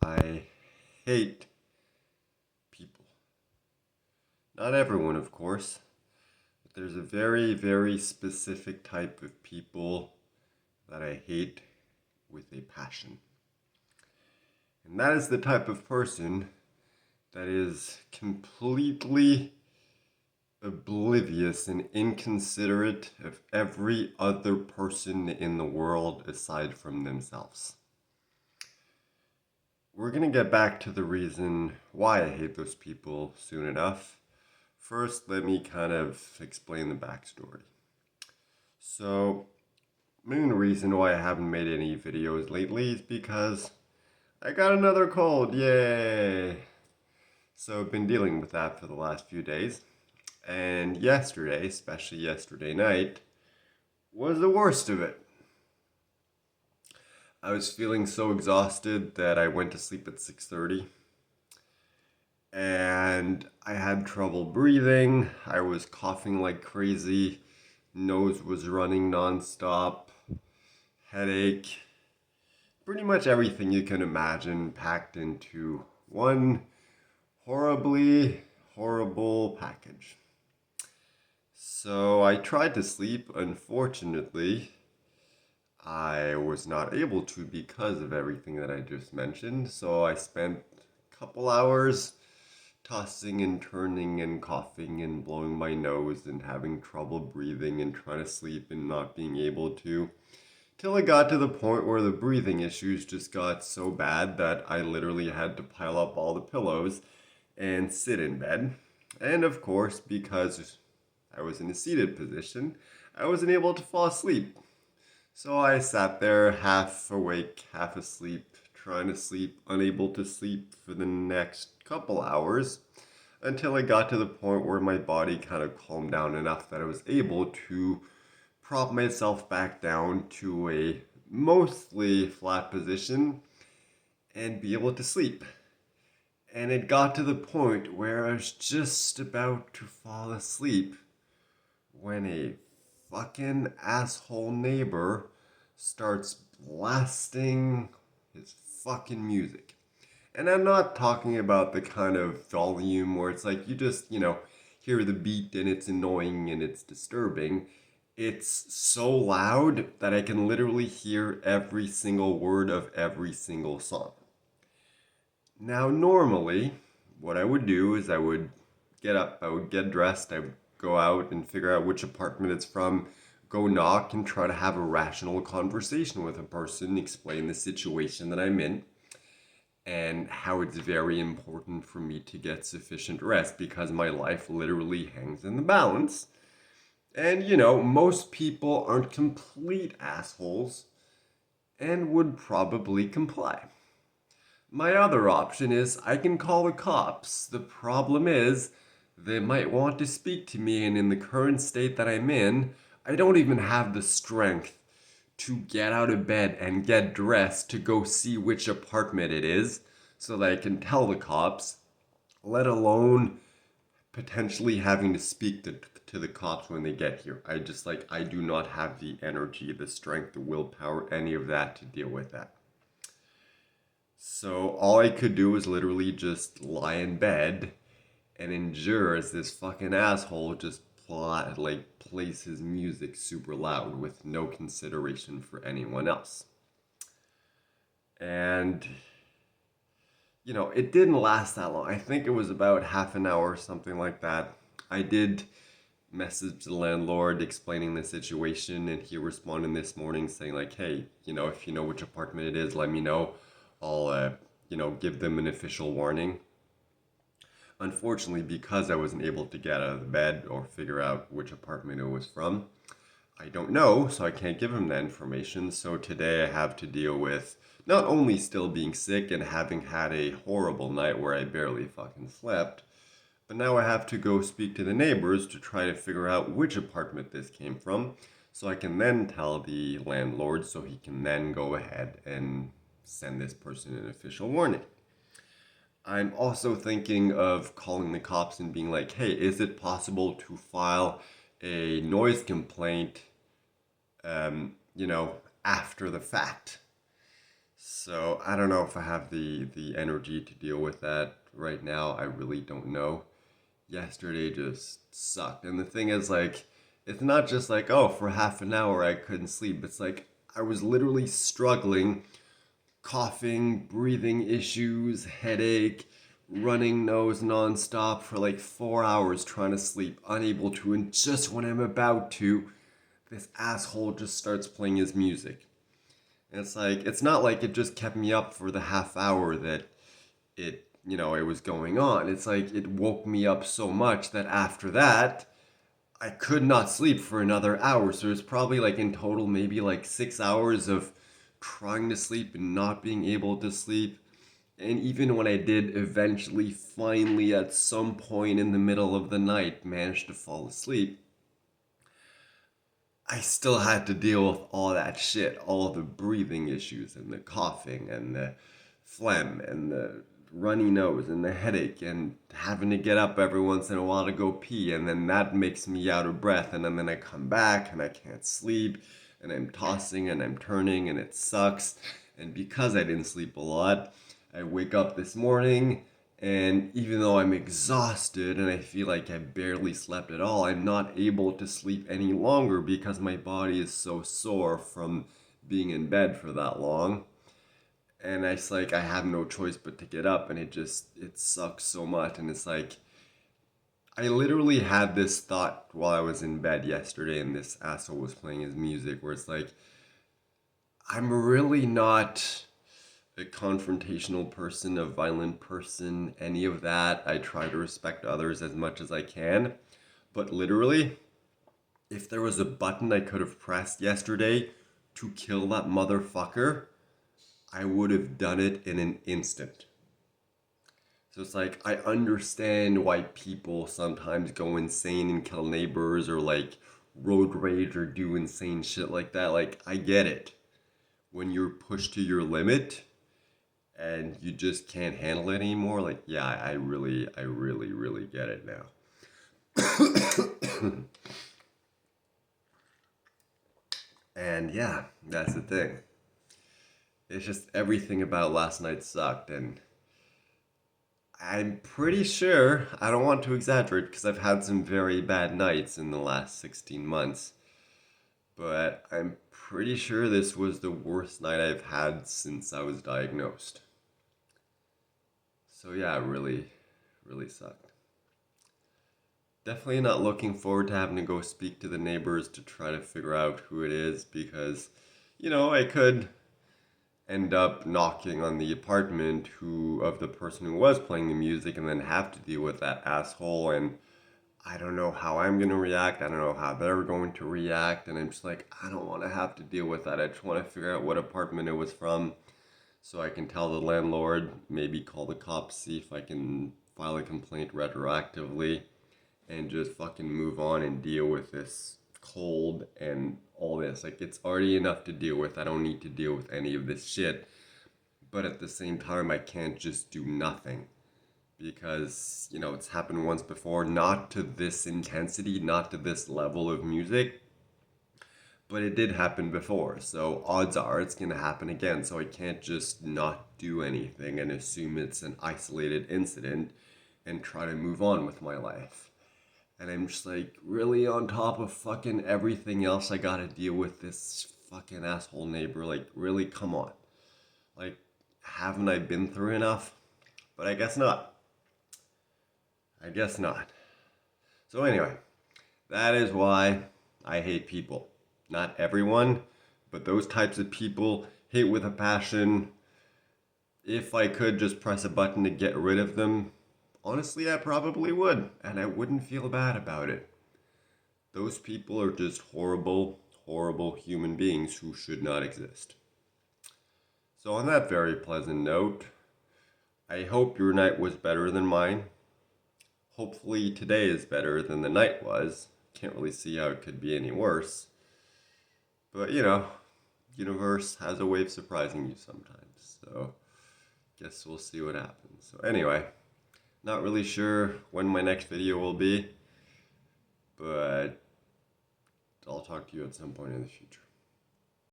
I hate people. Not everyone, of course, but there's a very, very specific type of people that I hate with a passion. And that is the type of person that is completely oblivious and inconsiderate of every other person in the world aside from themselves. We're going to get back to the reason why I hate those people soon enough. First, let me kind of explain the backstory. So, main reason why I haven't made any videos lately is because I got another cold, yay! So I've been dealing with that for the last few days. And yesterday, especially yesterday night, was the worst of it. I was feeling so exhausted that I went to sleep at 6:30 and I had trouble breathing. I was coughing like crazy. Nose was running nonstop. Headache. Pretty much everything you can imagine packed into one horribly horrible package. So I tried to sleep. Unfortunately, I was not able to because of everything that I just mentioned. So I spent a couple hours tossing and turning and coughing and blowing my nose and having trouble breathing and trying to sleep and not being able to. Till it got to the point where the breathing issues just got so bad that I literally had to pile up all the pillows and sit in bed. And of course, because I was in a seated position, I wasn't able to fall asleep. So I sat there half awake, half asleep, trying to sleep, unable to sleep for the next couple hours until it got to the point where my body kind of calmed down enough that I was able to prop myself back down to a mostly flat position and be able to sleep. And it got to the point where I was just about to fall asleep when a fucking asshole neighbor starts blasting his fucking music. And I'm not talking about the kind of volume where it's like you just, hear the beat and it's annoying and it's disturbing. It's so loud that I can literally hear every single word of every single song. Now, normally, what I would do is I would get up, I would get dressed, I would go out and figure out which apartment it's from, go knock and try to have a rational conversation with a person, explain the situation that I'm in, and how it's very important for me to get sufficient rest because my life literally hangs in the balance. And most people aren't complete assholes and would probably comply. My other option is I can call the cops. The problem is they might want to speak to me, and in the current state that I'm in, I don't even have the strength to get out of bed and get dressed to go see which apartment it is so that I can tell the cops, let alone potentially having to speak to the cops when they get here. I do not have the energy, the strength, the willpower, any of that to deal with that. So all I could do was literally just lie in bed and endure as this fucking asshole just plays his music super loud with no consideration for anyone else. And it didn't last that long. I think it was about half an hour or something like that. I did message the landlord explaining the situation, and he responded this morning saying like, hey, if you know which apartment it is, let me know. I'll give them an official warning. Unfortunately, because I wasn't able to get out of the bed or figure out which apartment it was from, I don't know, so I can't give him that information. So today I have to deal with not only still being sick and having had a horrible night where I barely fucking slept, but now I have to go speak to the neighbors to try to figure out which apartment this came from, so I can then tell the landlord so he can then go ahead and send this person an official warning. I'm also thinking of calling the cops and being like, hey, is it possible to file a noise complaint, after the fact? So I don't know if I have the energy to deal with that right now. I really don't know. Yesterday just sucked. And the thing is, like, it's not just like, oh, for half an hour I couldn't sleep. It's like I was literally struggling, coughing, breathing issues, headache, running nose nonstop for like 4 hours trying to sleep, unable to. And just when I'm about to, this asshole just starts playing his music. And it's like, it's not like it just kept me up for the half hour that it was going on. It's like it woke me up so much that after that, I could not sleep for another hour. So it's probably like in total, maybe like 6 hours of trying to sleep and not being able to sleep. And even when I did eventually, finally, at some point in the middle of the night, manage to fall asleep, I still had to deal with all that shit, all the breathing issues and the coughing and the phlegm and the runny nose and the headache and having to get up every once in a while to go pee, and then that makes me out of breath, and then I come back and I can't sleep and I'm tossing and I'm turning and it sucks. And because I didn't sleep a lot, I wake up this morning, and even though I'm exhausted and I feel like I barely slept at all, I'm not able to sleep any longer because my body is so sore from being in bed for that long. And it's like I have no choice but to get up, and it sucks so much. And it's like I literally had this thought while I was in bed yesterday and this asshole was playing his music, where it's like I'm really not a confrontational person, a violent person, any of that. I try to respect others as much as I can. But literally, if there was a button I could have pressed yesterday to kill that motherfucker, I would have done it in an instant. So it's like, I understand why people sometimes go insane and kill neighbors or like road rage or do insane shit like that. Like, I get it. When you're pushed to your limit, and you just can't handle it anymore, like, yeah, I really get it now. And yeah, that's the thing. It's just everything about last night sucked, and I'm pretty sure, I don't want to exaggerate because I've had some very bad nights in the last 16 months, but I'm pretty sure this was the worst night I've had since I was diagnosed. So yeah, it really sucked. Definitely not looking forward to having to go speak to the neighbors to try to figure out who it is, because, I could end up knocking on the apartment who of the person who was playing the music and then have to deal with that asshole, and I don't know how I'm going to react. I don't know how they're going to react, and I'm just like, I don't want to have to deal with that. I just want to figure out what apartment it was from so I can tell the landlord, maybe call the cops, see if I can file a complaint retroactively, and just fucking move on and deal with this cold and all this. Like, it's already enough to deal with. I don't need to deal with any of this shit. But at the same time, I can't just do nothing. Because, it's happened once before, not to this intensity, not to this level of music, but it did happen before. So odds are it's going to happen again. So I can't just not do anything and assume it's an isolated incident and try to move on with my life. And I'm just like, really, on top of fucking everything else, I gotta deal with this fucking asshole neighbor. Like, really, come on. Like, haven't I been through enough? But I guess not. I guess not. So anyway, that is why I hate people. Not everyone, but those types of people, hate with a passion. If I could just press a button to get rid of them, honestly, I probably would, and I wouldn't feel bad about it. Those people are just horrible, horrible human beings who should not exist. So, on that very pleasant note, I hope your night was better than mine. Hopefully, today is better than the night was. Can't really see how it could be any worse. But, universe has a way of surprising you sometimes. So, guess we'll see what happens. So, anyway, not really sure when my next video will be, but I'll talk to you at some point in the future.